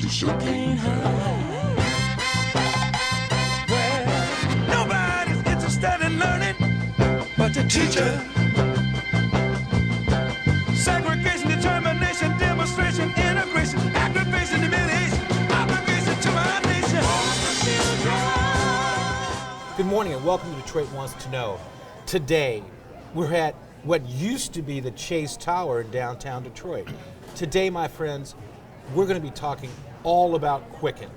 sure can't hide. Well, nobody's interested in learning but the teacher. Segregation, determination, demonstration, integration, aggravation, humiliation, obligation to our nation. Good morning and welcome to Detroit Wants to Know. Today, we're at what used to be the Chase Tower in downtown Detroit. Today, my friends, we're going to be talking all about Quicken.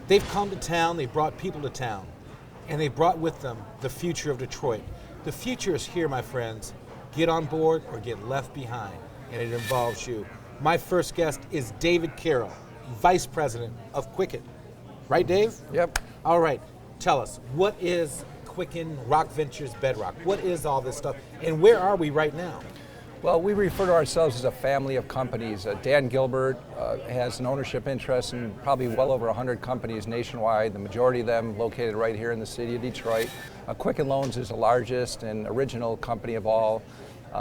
They've come to town, they've brought people to town, and they brought with them the future of Detroit. The future is here, my friends. Get on board or get left behind, and it involves you. My first guest is David Carroll, Vice President of Quicken. Right, Dave? Yep. All right, tell us, what is Quicken Rock Ventures Bedrock? What is all this stuff, and where are we right now? Well, we refer to ourselves as a family of companies. Dan Gilbert has an ownership interest in probably well over 100 companies nationwide, the majority of them located right here in the city of Detroit. Quicken Loans is the largest and original company of all.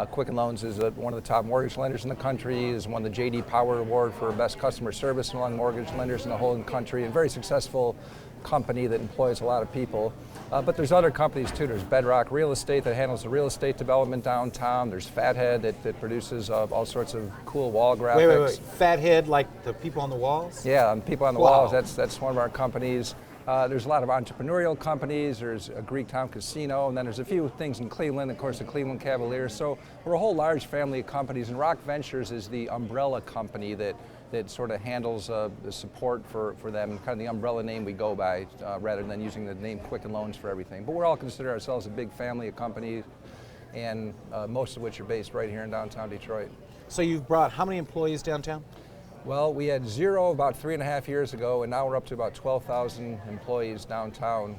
Quicken Loans is one of the top mortgage lenders in the country, is won the J.D. Power Award for best customer service among mortgage lenders in the whole country, and very successful company that employs a lot of people. But there's other companies too. There's Bedrock Real Estate that handles the real estate development downtown. There's Fathead that produces all sorts of cool wall graphics. Wait. Fathead, like the people on the walls? Yeah, people on the Wow. walls, that's one of our companies. There's a lot of entrepreneurial companies. There's a Greektown Casino, and then there's a few things in Cleveland, of course, the Cleveland Cavaliers. So we're a whole large family of companies, and Rock Ventures is the umbrella company that sort of handles the support for them, kind of the umbrella name we go by, rather than using the name Quicken Loans for everything. But we're all consider ourselves a big family of companies, and most of which are based right here in downtown Detroit. So you've brought how many employees downtown? Well, we had 0 about 3.5 years ago, and now we're up to about 12,000 employees downtown.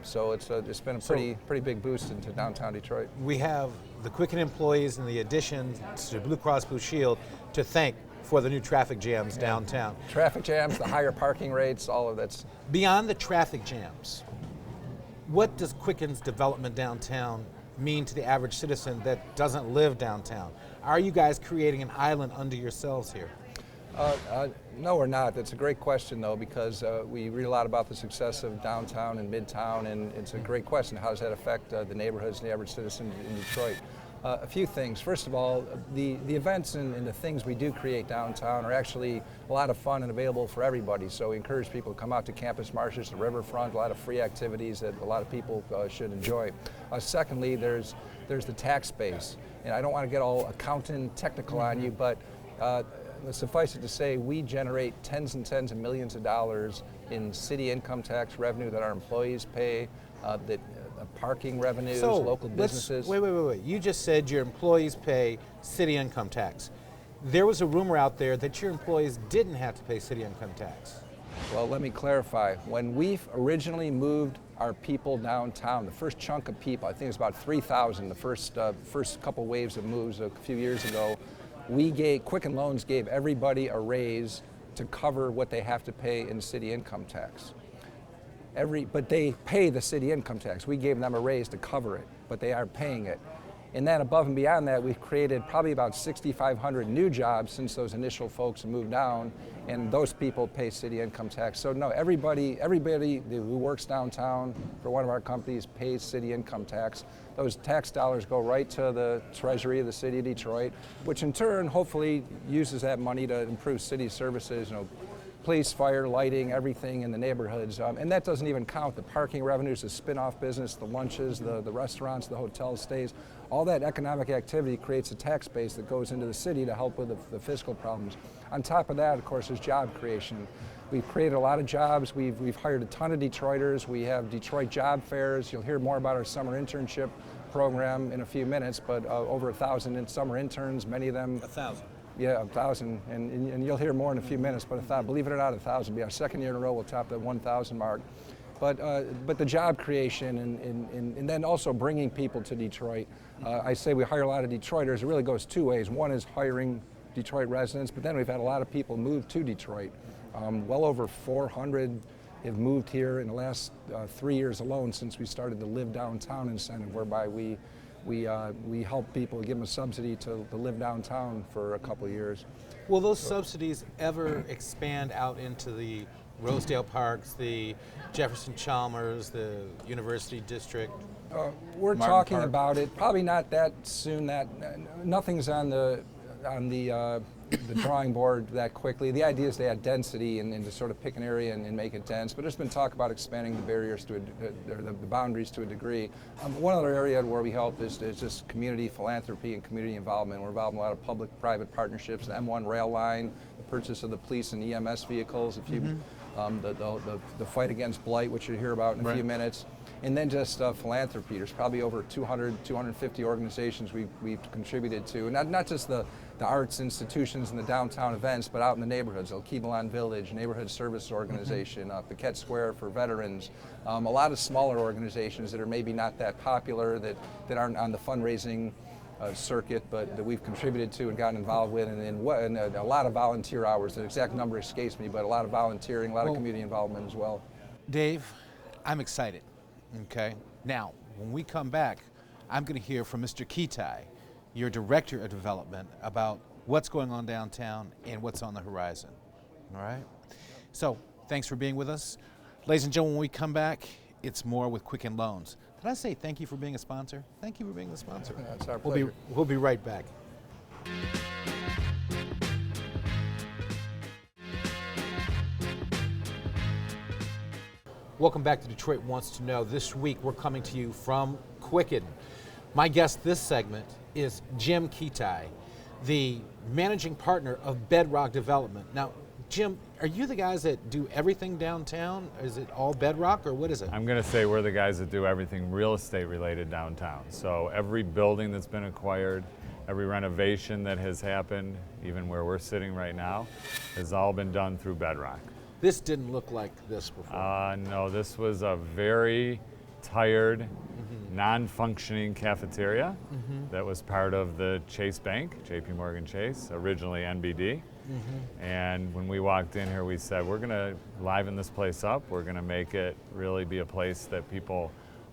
So it's been a pretty big boost into downtown Detroit. We have the Quicken employees and the addition to Blue Cross Blue Shield to thank for the new traffic jams downtown. Traffic jams, the higher parking rates, all of that's. Beyond the traffic jams, what does Quicken's development downtown mean to the average citizen that doesn't live downtown? Are you guys creating an island unto yourselves here? No, we're not. That's a great question, though, because we read a lot about the success of downtown and midtown, and it's a great question. How does that affect the neighborhoods and the average citizen in Detroit? A few things. First of all, the events and the things we do create downtown are actually a lot of fun and available for everybody. So we encourage people to come out to campus marches, the riverfront, a lot of free activities that a lot of people should enjoy. Secondly, there's the tax base. And I don't want to get all accountant technical on you, but suffice it to say, we generate tens and tens of millions of dollars in city income tax revenue that our employees pay, parking revenues, local businesses. Wait. You just said your employees pay city income tax. There was a rumor out there that your employees didn't have to pay city income tax. Well, let me clarify. When we originally moved our people downtown, the first chunk of people, I think it was about 3,000, the first couple waves of moves a few years ago, Quicken Loans gave everybody a raise to cover what they have to pay in city income tax. But they pay the city income tax. We gave them a raise to cover it, but they are paying it. And then above and beyond that, we've created probably about 6,500 new jobs since those initial folks moved down, and those people pay city income tax. So no, everybody who works downtown for one of our companies pays city income tax. Those tax dollars go right to the treasury of the city of Detroit, which in turn hopefully uses that money to improve city services, police, fire, lighting, everything in the neighborhoods. And that doesn't even count the parking revenues, the spin-off business, the lunches, the restaurants, the hotel stays. All that economic activity creates a tax base that goes into the city to help with the fiscal problems. On top of that, of course, is job creation. We've created a lot of jobs. We've hired a ton of Detroiters. We have Detroit job fairs. You'll hear more about our summer internship program in a few minutes, but over 1,000 summer interns, many of them. 1,000. Yeah, 1,000, and you'll hear more in a few minutes, but believe it or not, 1,000 will be our second year in a row, we'll top the 1,000 mark. But the job creation and then also bringing people to Detroit. I say we hire a lot of Detroiters. It really goes two ways. One is hiring Detroit residents, but then we've had a lot of people move to Detroit. Well over 400 have moved here in the last 3 years alone since we started the Live Downtown incentive, whereby we we help people, give them a subsidy to live downtown for a couple of years. Will those subsidies ever expand out into the Rosedale Parks, the Jefferson Chalmers, the University District? We're Martin talking Park. about it. Probably not that soon. Nothing's on the drawing board that quickly. The idea is to add density and to sort of pick an area and make it dense. But there's been talk about expanding the barriers to the boundaries to a degree. One other area where we help is just community philanthropy and community involvement. We're involved in a lot of public-private partnerships. The M1 rail line, the purchase of the police and EMS vehicles. If you the fight against blight, which you'll hear about in a few minutes. And then just philanthropy. There's probably over 200, 250 organizations we've contributed to. Not just the arts institutions and the downtown events, but out in the neighborhoods. El Quibelan Village, Neighborhood Service Organization, Paquette Square for veterans. A lot of smaller organizations that are maybe not that popular, that aren't on the fundraising circuit, but that we've contributed to and gotten involved with, and a lot of volunteer hours. The exact number escapes me, but a lot of volunteering, a lot of community involvement as well. Dave, I'm excited. Okay. Now, when we come back, I'm going to hear from Mr. Kitai, your Director of Development, about what's going on downtown and what's on the horizon. All right? So, thanks for being with us. Ladies and gentlemen, when we come back, it's more with Quicken Loans. Did I say thank you for being a sponsor? Thank you for being the sponsor. It's our pleasure. We'll be right back. Welcome back to Detroit Wants to Know. This week we're coming to you from Quicken. My guest this segment is Jim Kitai, the managing partner of Bedrock Development. Now, Jim, are you the guys that do everything downtown? Is it all Bedrock, or what is it? I'm going to say we're the guys that do everything real estate related downtown. So every building that's been acquired, every renovation that has happened, even where we're sitting right now, has all been done through Bedrock. This didn't look like this before. No, this was a very tired, non-functioning cafeteria that was part of the Chase Bank, JP Morgan Chase, originally NBD. And when we walked in here, we said, we're going to liven this place up. We're going to make it really be a place that people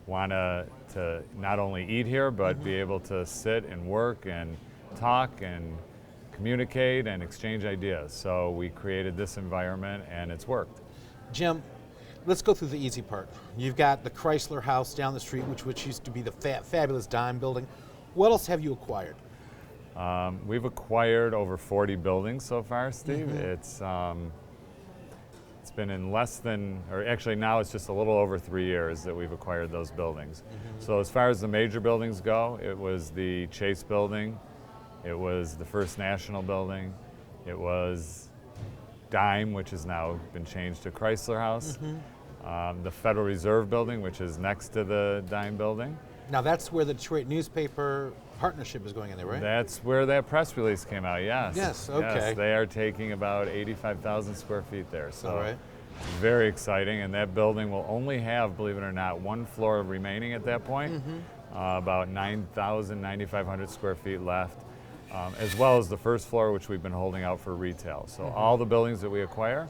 want to not only eat here, but be able to sit and work and talk and communicate and exchange ideas. So we created this environment, and it's worked. Jim, let's go through the easy part. You've got the Chrysler House down the street, which used to be the fabulous Dime building. What else have you acquired? We've acquired over 40 buildings so far, Steve. It's been in less than, or actually now it's just a little over 3 years that we've acquired those buildings. So as far as the major buildings go, it was the Chase building, it was the First National building, it was Dime, which has now been changed to Chrysler House, the Federal Reserve building, which is next to the Dime building. Now that's where the Detroit newspaper partnership is going in there, right? That's where that press release came out, yes. Yes, okay. Yes, they are taking about 85,000 square feet there. So all right. very exciting, and that building will only have, believe it or not, one floor remaining at that point, about 9,000, 9,500 square feet left, as well as the first floor, which we've been holding out for retail. So all the buildings that we acquire,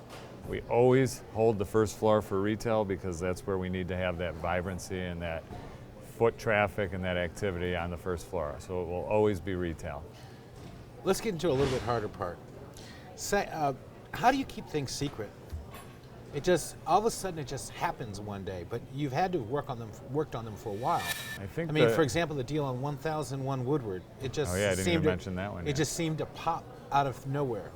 we always hold the first floor for retail because that's where we need to have that vibrancy and that foot traffic and that activity on the first floor. So it will always be retail. Let's get into a little bit harder part. Say, how do you keep things secret? It just, all of a sudden it just happens one day, but you've had to worked on them for a while. I mean, for example, the deal on 1001 Woodward, it just I didn't even mention that one It yet. just seemed to pop out of nowhere.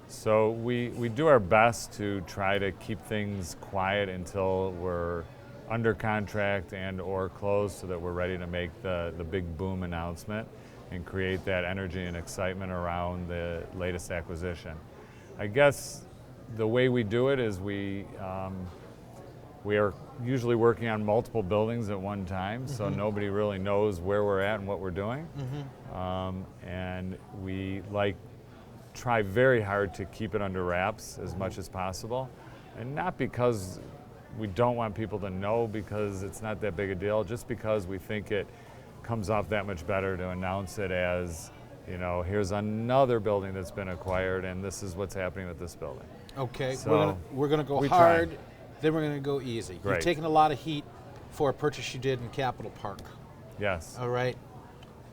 So we do our best to try to keep things quiet until we're under contract and or closed so that we're ready to make the big boom announcement and create that energy and excitement around the latest acquisition. I guess the way we do it is we are usually working on multiple buildings at one time, so nobody really knows where we're at and what we're doing. And we try very hard to keep it under wraps as much as possible, and not because we don't want people to know, because it's not that big a deal, just because we think it comes off that much better to announce it as, you know, here's another building that's been acquired and this is what's happening with this building. Okay, So we're gonna go we hard, try. then we're gonna go easy. Great. You've taken a lot of heat for a purchase you did in Capitol Park. Yes. All right,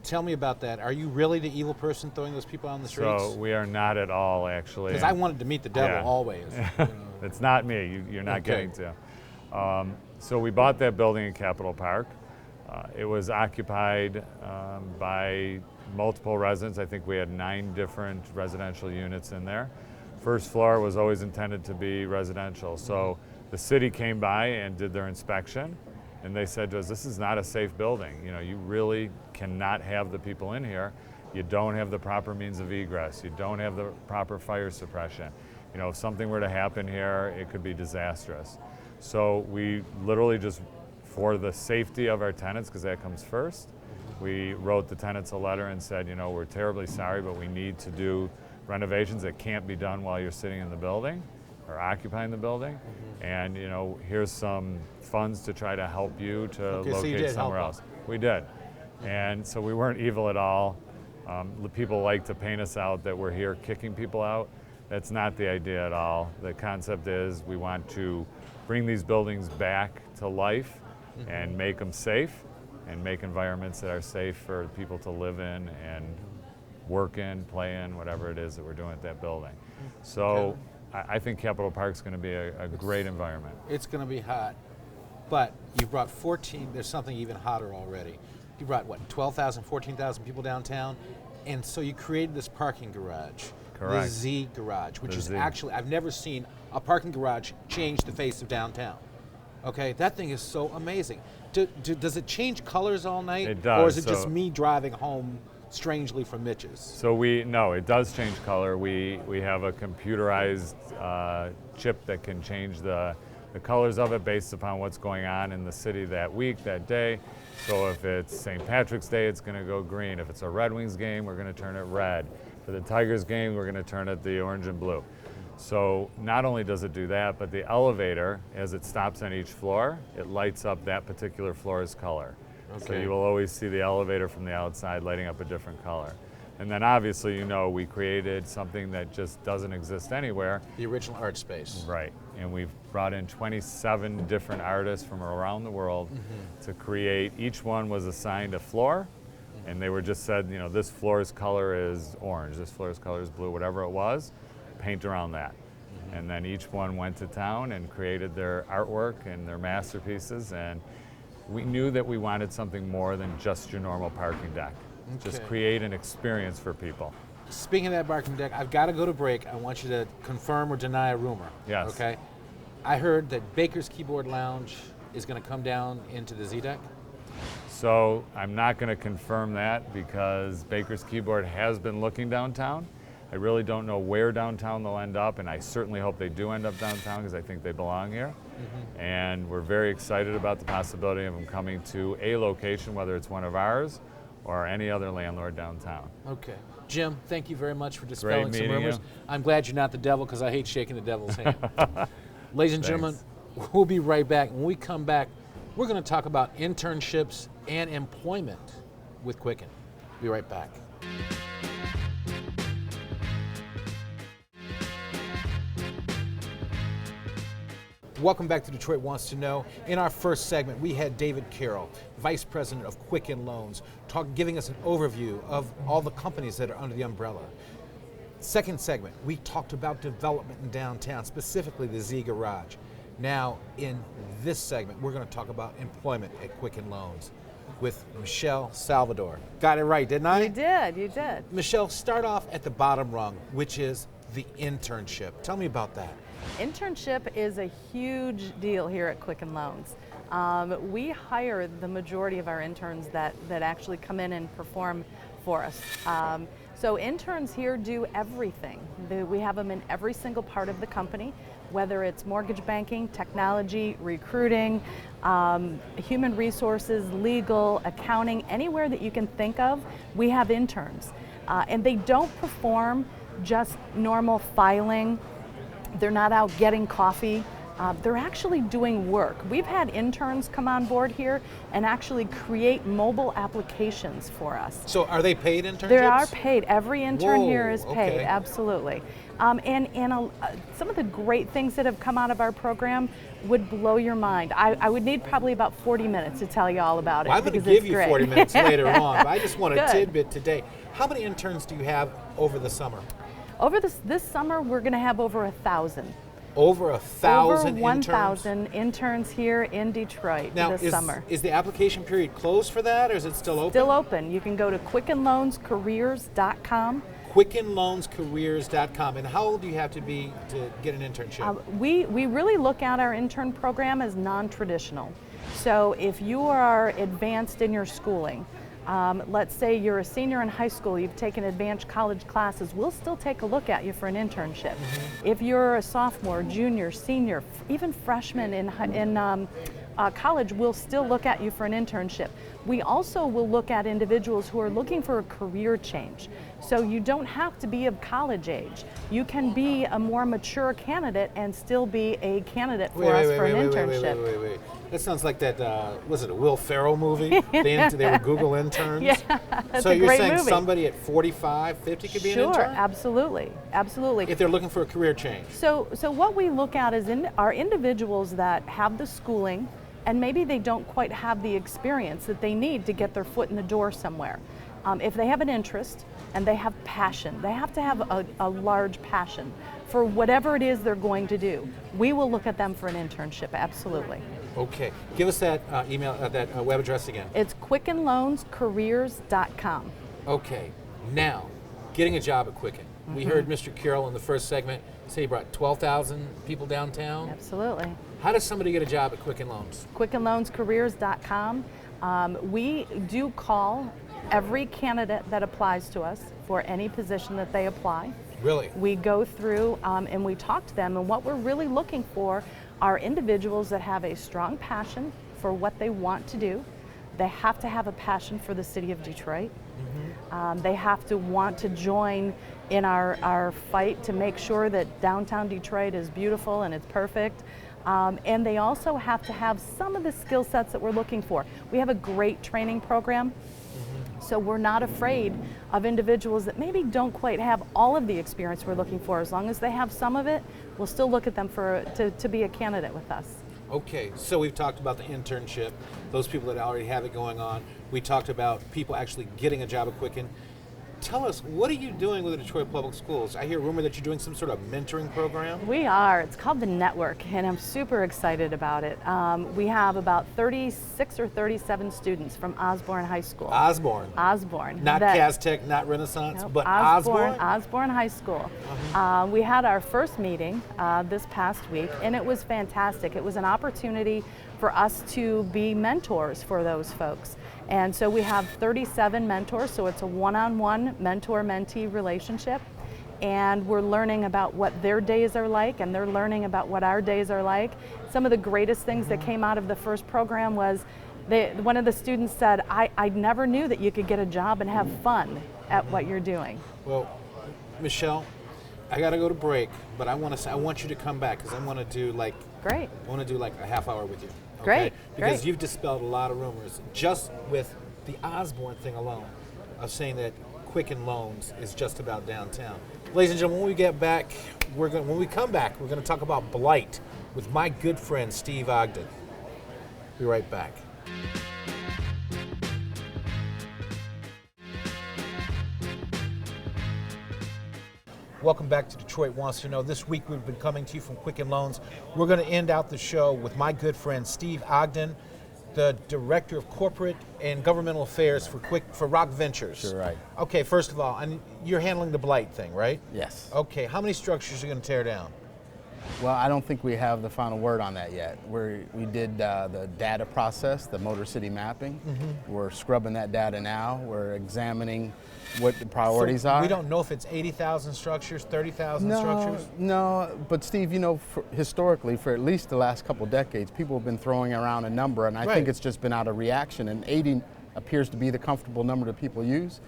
Tell me about that. Are you really the evil person throwing those people out on the streets? So we are not at all, actually. Because I wanted to meet the devil Yeah. always. You know. It's not me. You're not Okay. getting to. So we bought that building in Capitol Park. It was occupied by multiple residents. I think we had 9 different residential units in there. First floor was always intended to be residential. So the city came by and did their inspection, and they said to us, this is not a safe building. You know, you really cannot have the people in here. You don't have the proper means of egress. You don't have the proper fire suppression. You know, if something were to happen here, it could be disastrous. So we literally just, for the safety of our tenants, because that comes first, we wrote the tenants a letter and said, you know, we're terribly sorry, but we need to do renovations that can't be done while you're sitting in the building or occupying the building. And, you know, here's some funds to try to help you to Okay, so you locate did somewhere help else. We did. And so we weren't evil at all. The people like to paint us out that we're here kicking people out. That's not the idea at all. The concept is we want to bring these buildings back to life and make them safe and make environments that are safe for people to live in and work in, play in, whatever it is that we're doing at that building. So I think Capitol Park's going to be a great environment. It's going to be hot. But you brought 14, there's something even hotter already. You brought, what, 12,000, 14,000 people downtown? And so you created this parking garage. Correct. The Z Garage, which The is Z. actually, I've never seen a parking garage change the face of downtown. Okay, that thing is so amazing. Does it change colors all night? It does, Or is it just so- me driving home strangely from Mitch's? So no, it does change color. We have a computerized chip that can change the colors of it based upon what's going on in the city that week, that day. So if it's St. Patrick's Day, it's going to go green. If it's a Red Wings game, we're going to turn it red. For the Tigers game, we're going to turn it the orange and blue. So not only does it do that, but the elevator, as it stops on each floor, it lights up that particular floor's color. So Okay. you will always see the elevator from the outside lighting up a different color. And then obviously, you know, we created something that just doesn't exist anywhere. The original art space. Right. And we've brought in 27 different artists from around the world to create. Each one was assigned a floor, and they were just said, you know, this floor's color is orange, this floor's color is blue, whatever it was, paint around that. And then each one went to town and created their artwork and their masterpieces. And we knew that we wanted something more than just your normal parking deck. Just Okay. create an experience for people. Speaking of that parking deck, I've got to go to break. I want you to confirm or deny a rumor. Yes. Okay. I heard that Baker's Keyboard Lounge is going to come down into the Z deck. So I'm not going to confirm that because Baker's Keyboard has been looking downtown. I really don't know where downtown they'll end up, and I certainly hope they do end up downtown because I think they belong here. And we're very excited about the possibility of them coming to a location, whether it's one of ours or any other landlord downtown. Okay. Jim, thank you very much for dispelling some meeting rumors. you. I'm glad you're not the devil because I hate shaking the devil's hand. Ladies and gentlemen, Thanks. we'll be right back. When we come back, we're going to talk about internships and employment with Quicken. Be right back. Welcome back to Detroit Wants to Know. In our first segment, we had David Carroll, Vice President of Quicken Loans, giving us an overview of all the companies that are under the umbrella. Second segment, we talked about development in downtown, specifically the Z Garage. Now, in this segment, we're going to talk about employment at Quicken Loans with Michelle Salvador. Got it right, didn't I? You did. Michelle, start off at the bottom rung, which is the internship. Tell me about that. Internship is a huge deal here at Quicken Loans. We hire the majority of our interns that actually come in and perform for us. So interns here do everything. We have them in every single part of the company, whether it's mortgage banking, technology, recruiting, human resources, legal, accounting, anywhere that you can think of, we have interns. And they don't perform just normal filing. They're not out getting coffee. They're actually doing work. We've had interns come on board here and actually create mobile applications for us. So are they paid internships? They are paid. Every intern here is paid, okay. absolutely. Some of the great things that have come out of our program would blow your mind. I would need probably about 40 minutes to tell you all about it. Well, I'm going to because give it's you great. 40 minutes later on, but I just want a Good. tidbit today. How many interns do you have over the summer? Over this summer, we're going to have over 1,000. Over 1,000 Over interns? 1,000 interns here in Detroit Now, this summer. is the application period closed for that, or is it still open? Still open. You can go to quickenloanscareers.com. QuickenLoansCareers.com. And how old do you have to be to get an internship? We really look at our intern program as non-traditional. So if you are advanced in your schooling, let's say you're a senior in high school, you've taken advanced college classes, we'll still take a look at you for an internship. If you're a sophomore, junior, senior, even freshman in college, we'll still look at you for an internship. We also will look at individuals who are looking for a career change. So you don't have to be of college age. You can be a more mature candidate and still be a candidate for us for an internship. Wait. That sounds like that, was it a Will Ferrell movie? They were Google interns? Yeah, that's so a you're great saying movie. somebody at 45, 50 could be an Sure, intern? absolutely. If they're looking for a career change. So what we look at is are individuals that have the schooling and maybe they don't quite have the experience that they need to get their foot in the door somewhere. If they have an interest and they have passion, they have to have a large passion for whatever it is they're going to do. We will look at them for an internship, absolutely. Okay, give us that email, that web address again. It's quickenloanscareers.com. Okay, now, getting a job at Quicken. We heard Mr. Carroll in the first segment say he brought 12,000 people downtown. Absolutely. How does somebody get a job at Quicken Loans? quickenloanscareers.com. We do call every candidate that applies to us for any position that they apply. Really? We go through and we talk to them, and what we're really looking for are individuals that have a strong passion for what they want to do. They have to have a passion for the city of Detroit. They have to want to join in our fight to make sure that downtown Detroit is beautiful and it's perfect. And they also have to have some of the skill sets that we're looking for. We have a great training program, so we're not afraid of individuals that maybe don't quite have all of the experience we're looking for. As long as they have some of it, we'll still look at them to be a candidate with us. Okay, so we've talked about the internship, those people that already have it going on. We talked about people actually getting a job at Quicken. Tell us, what are you doing with the Detroit Public Schools? I hear a rumor that you're doing some sort of mentoring program. We are. It's called the Network, and I'm super excited about it. We have about 36 or 37 students from Osborne High School. Osborne. Not Castech, not Renaissance, Nope, but Osborne? Osborne High School. We had our first meeting this past week, and it was fantastic. It was an opportunity for us to be mentors for those folks. And so we have 37 mentors, so it's a one-on-one mentor-mentee relationship. And we're learning about what their days are like, and they're learning about what our days are like. Some of the greatest things that came out of the first program was one of the students said, I never knew that you could get a job and have fun at what you're doing. Well, Michelle, I got to go to break, but I want you to come back because I want to do like Great. I want to do like a half hour with you. Great, Because great. you've dispelled a lot of rumors just with the Osborne thing alone of saying that Quicken Loans is just about downtown. Ladies and gentlemen, when we get back, when we come back, we're going to talk about blight with my good friend Steve Ogden. Be right back. Welcome back to Detroit Wants to Know. This week we've been coming to you from Quicken Loans. We're going to end out the show with my good friend Steve Ogden, the Director of Corporate and Governmental Affairs for Rock Ventures. Sure, right. Okay, first of all, you're handling the blight thing, right? Yes. Okay, how many structures are you going to tear down? Well, I don't think we have the final word on that yet. We did the data process, the Motor City mapping. We're scrubbing that data now. We're examining what the priorities are. We don't know if it's 80,000 structures, 30,000 structures? No, but Steve, you know, historically, for at least the last couple decades, people have been throwing around a number, and I think it's just been out of reaction, and 80 appears to be the comfortable number that people use.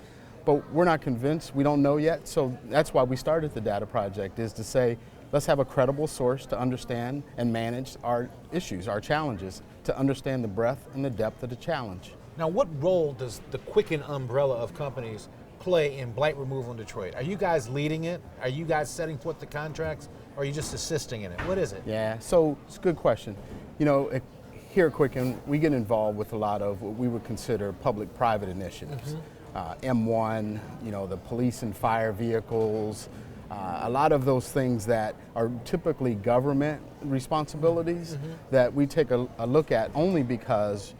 But we're not convinced. We don't know yet, so that's why we started the data project, is to say, let's have a credible source to understand and manage our issues, our challenges, to understand the breadth and the depth of the challenge. Now, what role does the Quicken umbrella of companies play in blight removal in Detroit? Are you guys leading it? Are you guys setting forth the contracts? Or are you just assisting in it? What is it? Yeah, so it's a good question. You know, here at Quicken, we get involved with a lot of what we would consider public-private initiatives. M1, you know, the police and fire vehicles, a lot of those things that are typically government responsibilities that we take a look at only because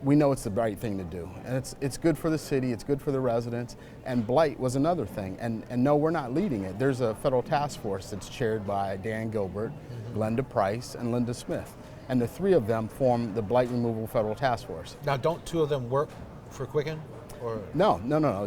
we know it's the right thing to do. And it's good for the city, it's good for the residents, and blight was another thing. And no, we're not leading it. There's a federal task force that's chaired by Dan Gilbert, Glenda Price, and Linda Smith. And the three of them form the Blight Removal Federal Task Force. Now, don't two of them work for Quicken? Or No,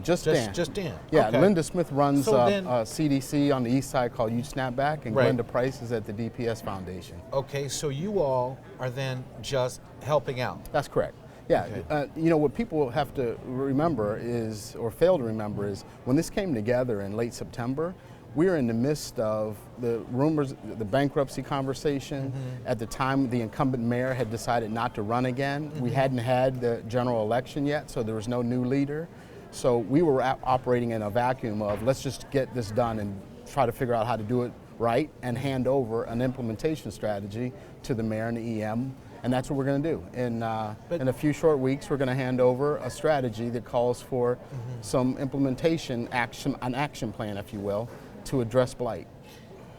just Dan. Just Dan. Yeah, Okay. Linda Smith runs So then- CDC on the east side called Youth Snapback, and Right. Glenda Price is at the DPS Foundation. Okay, so you all are then just helping out. That's correct. Yeah, Okay. you know, what people have to remember is, or fail to remember is, when this came together in late September, we were in the midst of the rumors, the bankruptcy conversation. At the time, the incumbent mayor had decided not to run again. We hadn't had the general election yet, so there was no new leader. So we were operating in a vacuum of, let's just get this done and try to figure out how to do it right and hand over an implementation strategy to the mayor and the EM. And that's what we're going to do. In a few short weeks, we're going to hand over a strategy that calls for some implementation action, an action plan, if you will, to address blight.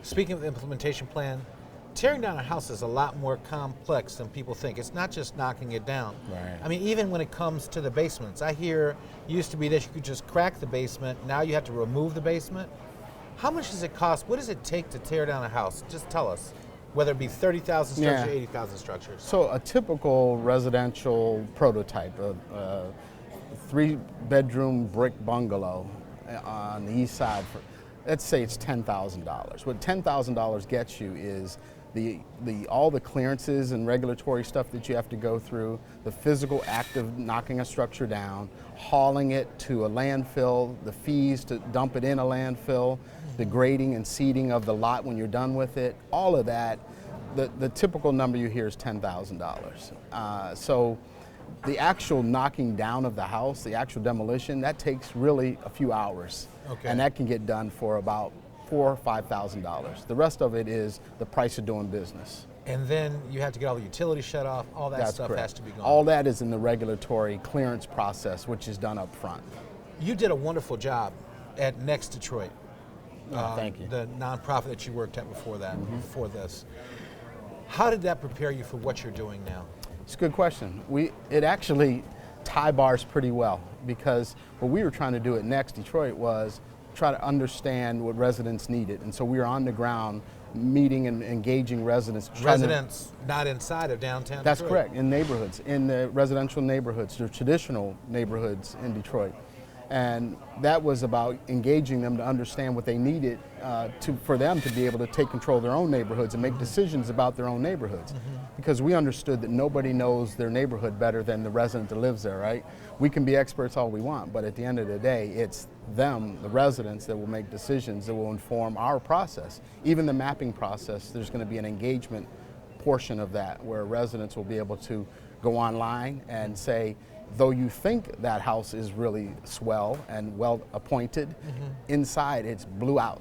Speaking of the implementation plan, tearing down a house is a lot more complex than people think. It's not just knocking it down. Right. I mean, even when it comes to the basements, I hear it used to be that you could just crack the basement. Now you have to remove the basement. How much does it cost? What does it take to tear down a house? Just tell us, whether it be 30,000 structures or 80,000 structures. So a typical residential prototype, a 3-bedroom brick bungalow on the east side, let's say it's $10,000. What $10,000 gets you is all the clearances and regulatory stuff that you have to go through, the physical act of knocking a structure down, hauling it to a landfill, the fees to dump it in a landfill, the grading and seeding of the lot when you're done with it, all of that. The typical number you hear is $10,000. So the actual knocking down of the house, the actual demolition, that takes really a few hours. Okay. And that can get done for about $4,000 or $5,000. The rest of it is the price of doing business. And then you have to get all the utilities shut off. All that That's stuff correct. has to be gone. All that is in the regulatory clearance process, which is done up front. You did a wonderful job at Next Detroit. Thank you. The nonprofit that you worked at before that, before this. How did that prepare you for what you're doing now? It's a good question. It actually tie bars pretty well, because what we were trying to do at Next Detroit was try to understand what residents needed. And so we were on the ground meeting and engaging residents. Residents not inside of downtown That's Detroit. correct, in neighborhoods, in the residential neighborhoods, the traditional neighborhoods in Detroit. And that was about engaging them to understand what they needed for them to be able to take control of their own neighborhoods and make decisions about their own neighborhoods. Because we understood that nobody knows their neighborhood better than the resident that lives there, right? We can be experts all we want, but at the end of the day, it's them, the residents, that will make decisions that will inform our process. Even the mapping process, there's going to be an engagement portion of that where residents will be able to go online and say, though you think that house is really swell and well appointed, inside it's blew out.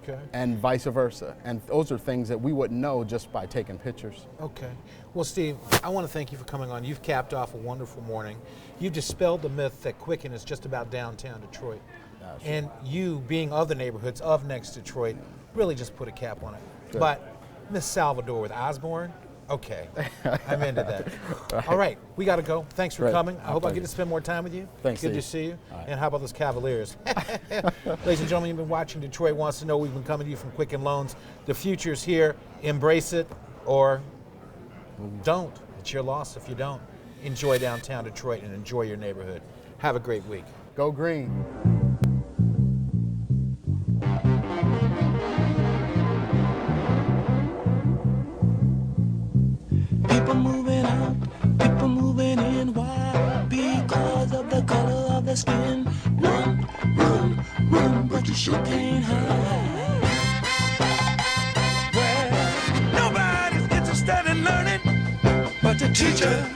Okay. And vice versa. And those are things that we wouldn't know just by taking pictures. Okay. Well, Steve, I want to thank you for coming on. You've capped off a wonderful morning. You dispelled the myth that Quicken is just about downtown Detroit. And you, being of the neighborhoods of Next Detroit, really just put a cap on it. Good. But Miss Salvador with Osborne, okay, I'm into that. All right, we got to go. Thanks for Great. coming. I My hope I get pleasure. to spend more time with you. Thanks, Good to Steve. see you. All right. And how about those Cavaliers? Ladies and gentlemen, you've been watching Detroit Wants to Know. We've been coming to you from Quicken Loans. The future's here. Embrace it or don't. It's your loss if you don't. Enjoy downtown Detroit and enjoy your neighborhood. Have a great week. Go green. People moving out, people moving in. Why? Because of the color of their skin. Run, run, run, but you sure can't hide. Well, nobody's interested in learning but the teacher.